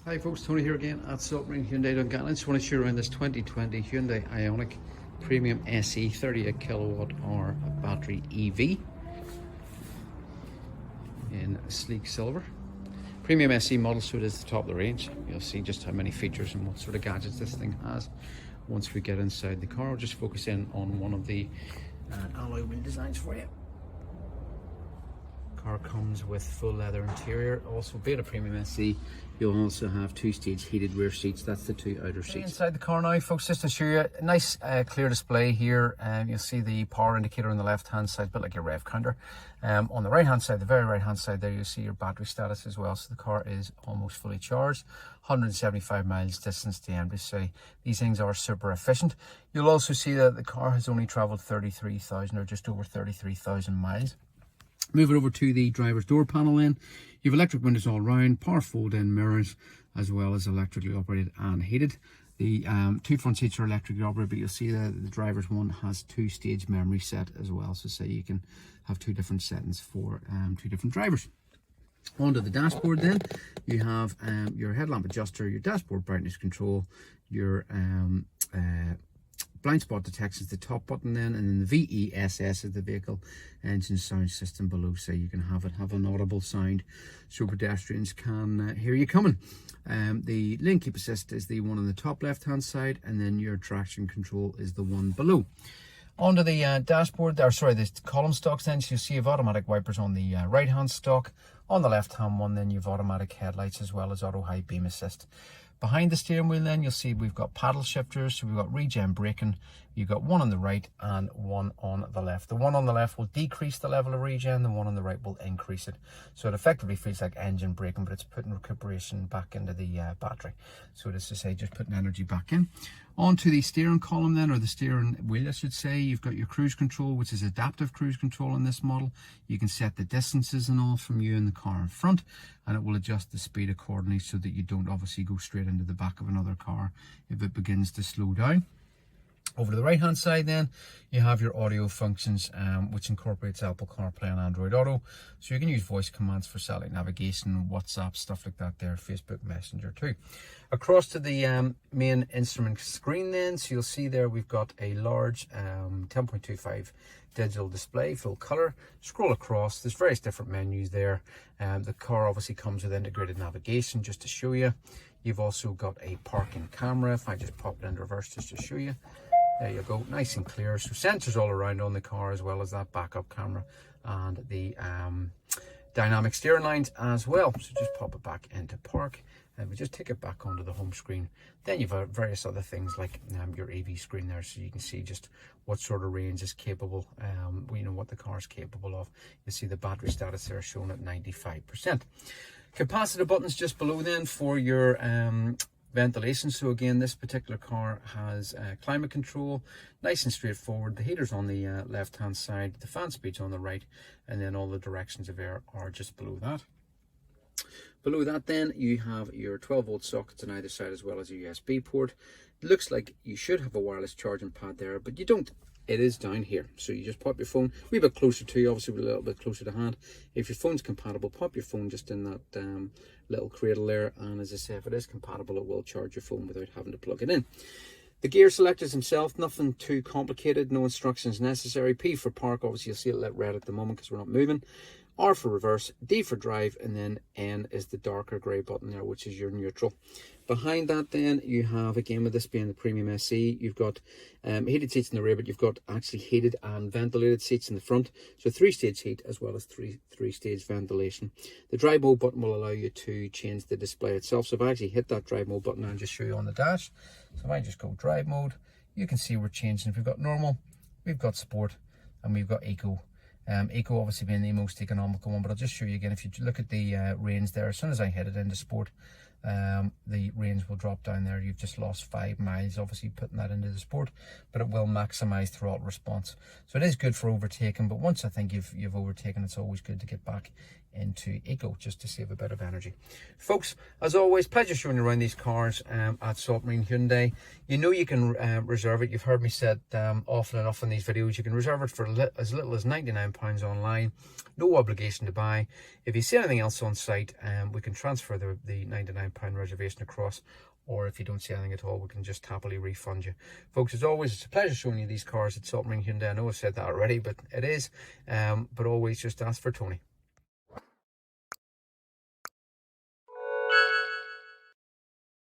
Hi folks, Tony here again at Saltmarine Hyundai Dungannon. I just want to show you around this 2020 Hyundai Ioniq Premium SE 38 kilowatt hour battery EV in sleek silver. Premium SE model, so it is the top of the range. You'll see just how many features and what sort of gadgets this thing has once we get inside the car. I'll just focus in on one of the alloy wheel designs for you. Car comes with full leather interior. Also, being a premium SE, you'll also have two-stage heated rear seats. That's the two outer seats. Inside the car now, folks, just to show you a nice clear display here. You'll see the power indicator on the left-hand side, a bit like your rev counter. On the right-hand side, the very right-hand side there, you'll see your battery status as well. So the car is almost fully charged. 175 miles distance to empty. So these things are super efficient. You'll also see that the car has only traveled 33,000 or just over 33,000 miles. Moving over to the driver's door panel then, you have electric windows all round, power fold-in mirrors, as well as electrically operated and heated. The two front seats are electrically operated, but you'll see that the driver's one has two-stage memory set as well. So say you can have two different settings for two different drivers. Onto the dashboard then, you have your headlamp adjuster, your dashboard brightness control, your blind spot detection is the top button then, and then the VESS is the vehicle engine sound system below, so you can have an audible sound so pedestrians can hear you coming. The lane keep assist is the one on the top left hand side, and then your traction control is the one below. Onto the dashboard, the column stocks then, so you see you have automatic wipers on the right hand stock. On the left hand one then, you have automatic headlights as well as auto high beam assist. Behind the steering wheel then, you'll see we've got paddle shifters, so we've got regen braking. You've got one on the right and one on the left. The one on the left will decrease the level of regen, the one on the right will increase it. So it effectively feels like engine braking, but it's putting recuperation back into the battery. So it is to say, just putting energy back in. Onto the steering column then, or the steering wheel I should say, you've got your cruise control, which is adaptive cruise control in this model. You can set the distances and all from you and the car in front, and it will adjust the speed accordingly so that you don't obviously go straight into the back of another car if it begins to slow down. Over to the right hand side then, you have your audio functions, which incorporates Apple CarPlay and Android Auto. So you can use voice commands for satellite navigation, WhatsApp, stuff like that there, Facebook Messenger too. Across to the main instrument screen then, so you'll see there we've got a large 10.25 digital display, full color. Scroll across, there's various different menus there. The car obviously comes with integrated navigation, just to show you. You've also got a parking camera. If I just pop it in reverse just to show you. There you go, nice and clear. So sensors all around on the car, as well as that backup camera and the dynamic steering lines as well. So just pop it back into park, and we just take it back onto the home screen. Then you've got various other things like your AV screen there, so you can see just what sort of range is capable, what the car is capable of. You see the battery status there shown at 95%. Capacitor buttons just below then for your ventilation. So again, this particular car has climate control, nice and straightforward. The heater's on the left hand side, the fan speed's on the right, and then all the directions of air are just below that. Below that then, you have your 12-volt sockets on either side, as well as a USB port. It looks like you should have a wireless charging pad there, but you don't. It is down here, so you just pop your phone a wee bit closer to you, obviously a little bit closer to hand. If your phone's compatible, pop your phone just in that little cradle there, and as I say, if it is compatible, it will charge your phone without having to plug it in. The gear selectors themselves, nothing too complicated, no instructions necessary. P for park, obviously you'll see it lit red at the moment because we're not moving. R for reverse, D for drive, and then N is the darker grey button there, which is your neutral. Behind that then, you have, again with this being the Premium SE, you've got heated seats in the rear, but you've got actually heated and ventilated seats in the front. So three-stage heat as well as three-stage ventilation. The drive mode button will allow you to change the display itself. So if I actually hit that drive mode button and just show you on the dash, so if I just go drive mode, you can see we're changing. If we've got normal, we've got sport, and we've got eco. Eco obviously being the most economical one, but I'll just show you again. If you look at the range there, as soon as I hit it into sport, the range will drop down there. You've just lost 5 miles, obviously putting that into the sport, but it will maximize throttle response. So it is good for overtaking, but once I think you've overtaken, it's always good to get back into eco just to save a bit of energy. Folks, as always, pleasure showing you around these cars at Saltmarine Hyundai. You know you can reserve it. You've heard me said often enough in these videos, you can reserve it for as little as £99 online. No obligation to buy. If you see anything else on site, we can transfer the £99 £100 reservation across, or if you don't see anything at all, we can just happily refund you. Folks, as always, it's a pleasure showing you these cars at Saltmarine Hyundai. I know I've said that already, but it is. But always just ask for Tony.